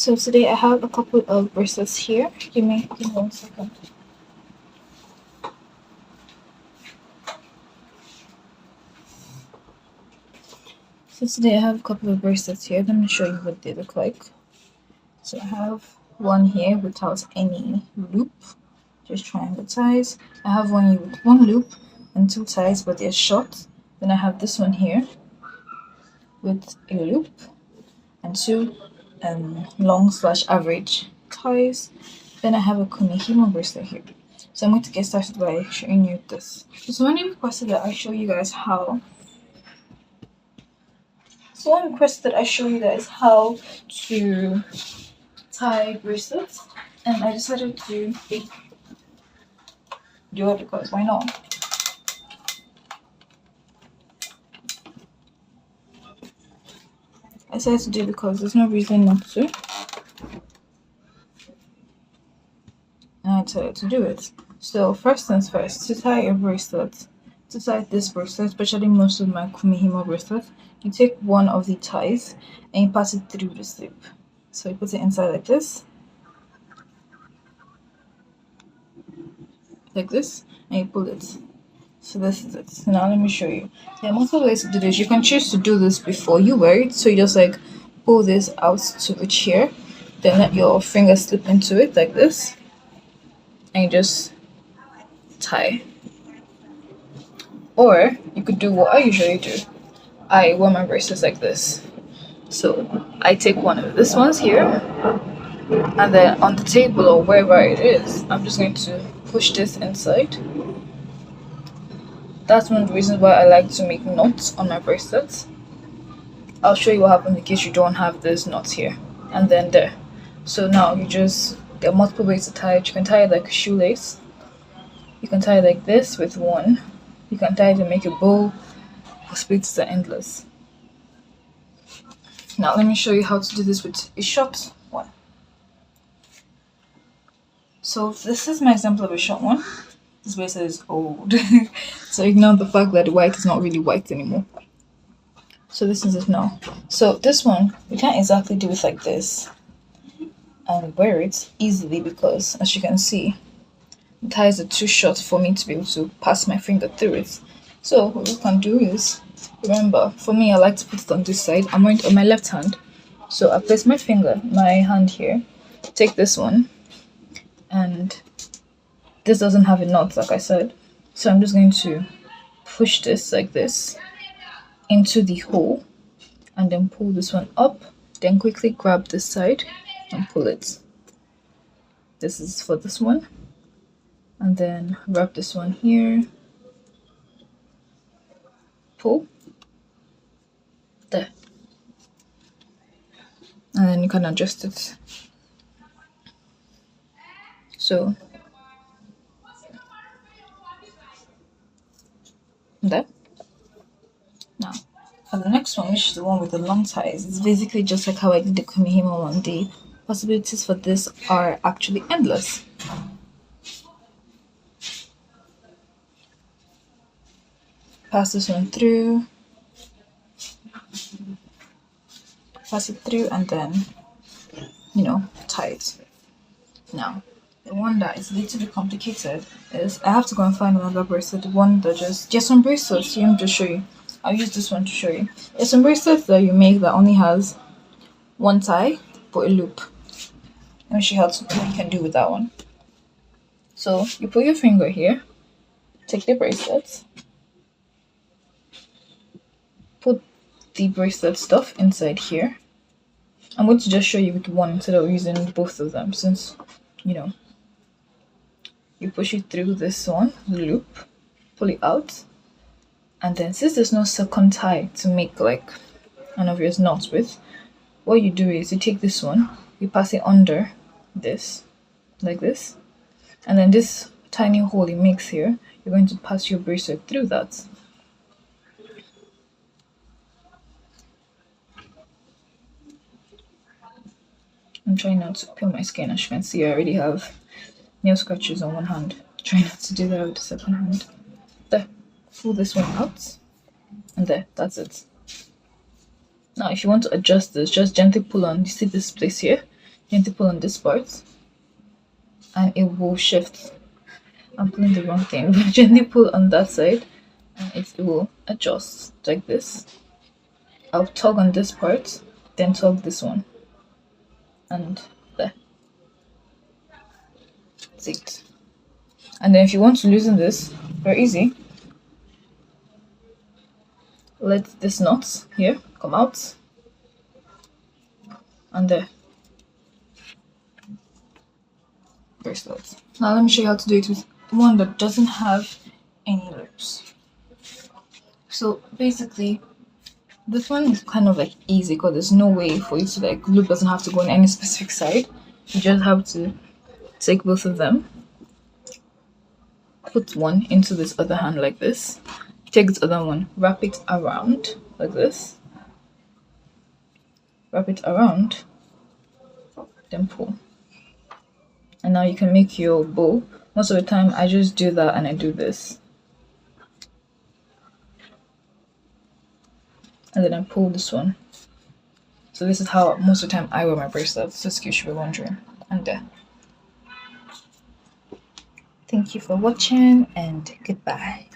So today I have a couple of bracelets here. Give me 1 second. So today I have a couple of bracelets here. Let me show you what they look like. So I have one here without any loop, just triangle ties. I have one here with one loop and two ties, but they're short. Then I have this one here with a loop and two long/average ties. Then I have a Kunihimo bracelet here. So I'm going to get started by showing you this. So when you requested that I show you guys how to tie bracelets, and I decided to do it because why not? I decided to do it because there's no reason not to. And I decided to do it. So first things first, to tie a bracelet, to tie this bracelet, especially most of my Kumihimo bracelets, you take one of the ties and you pass it through the loop. So you put it inside like this, and you pull it. So this is it. Now let me show you. There are multiple ways to do this. You can choose to do this before you wear it. So you just like pull this out to the chair, then let your finger slip into it like this, and you just tie. Or you could do what I usually do. I wear my bracelets like this. So I take one of these ones here, and then on the table or wherever it is, I'm just going to push this inside. That's one of the reasons why I like to make knots on my bracelets. I'll show you what happens in case you don't have this knots here. And then there. So now there are multiple ways to tie it. You can tie it like a shoelace. You can tie it like this with one. You can tie it to make a bow. Possibilities are endless. Now let me show you how to do this with a short one. So this is my example of a short one. This bracelet is old. So ignore the fact that the white is not really white anymore. So this is it now. So this one, you can't exactly do it like this and wear it easily because, as you can see, the ties are too short for me to be able to pass my finger through it. So what we can do is, remember, for me, I like to put it on this side. I'm wearing it on my left hand. So I place my hand here, take this one, and this doesn't have a knot, like I said. So I'm just going to push this like this into the hole and then pull this one up, then quickly grab this side and pull it. This is for this one. And then wrap this one here, pull, there. And then you can adjust it. So, there. Now, for the next one, which is the one with the long ties, it's basically just like how I did the Kumihimo one. The possibilities for this are actually endless. Pass this one through, pass it through, and then, tie it. Now, the one that is a little bit complicated is I have to go and find another bracelet, one that there's some bracelets, let me just show you. I'll use this one to show you. There's some bracelets that you make that only has one tie, but a loop. Let me show you what you can do with that one. So, you put your finger here, take the bracelet, put the bracelet stuff inside here. I'm going to just show you with one instead of using both of them, since, you push it through this one, loop, pull it out, and then since there's no second tie to make like an obvious knot with, what you do is you take this one, you pass it under this, like this, and then this tiny hole it makes here, you're going to pass your bracelet through that. I'm trying not to peel my skin. As you can see, I already have nail scratches on one hand. Try not to do that with the second hand. There. Pull this one out. And there. That's it. Now, if you want to adjust this, just gently pull on. You see this place here? gently pull on this part and it will shift. I'm pulling the wrong thing, but gently pull on that side and it will adjust like this. I'll tug on this part, then tug this one, and there. That's it. And then if you want to loosen this, very easy. Let this knot here come out, and there. Bracelet. Now let me show you how to do it with one that doesn't have any loops. So basically, this one is kind of like easy because there's no way for you to like loop doesn't have to go on any specific side. You just have to take both of them, put one into this other hand like this, take this other one, wrap it around like this, wrap it around, then pull. And now you can make your bow. Most of the time I just do that and I do this. And then I pull this one. So this is how most of the time I wear my bracelets, just in case you were wondering. And there. Thank you for watching and goodbye.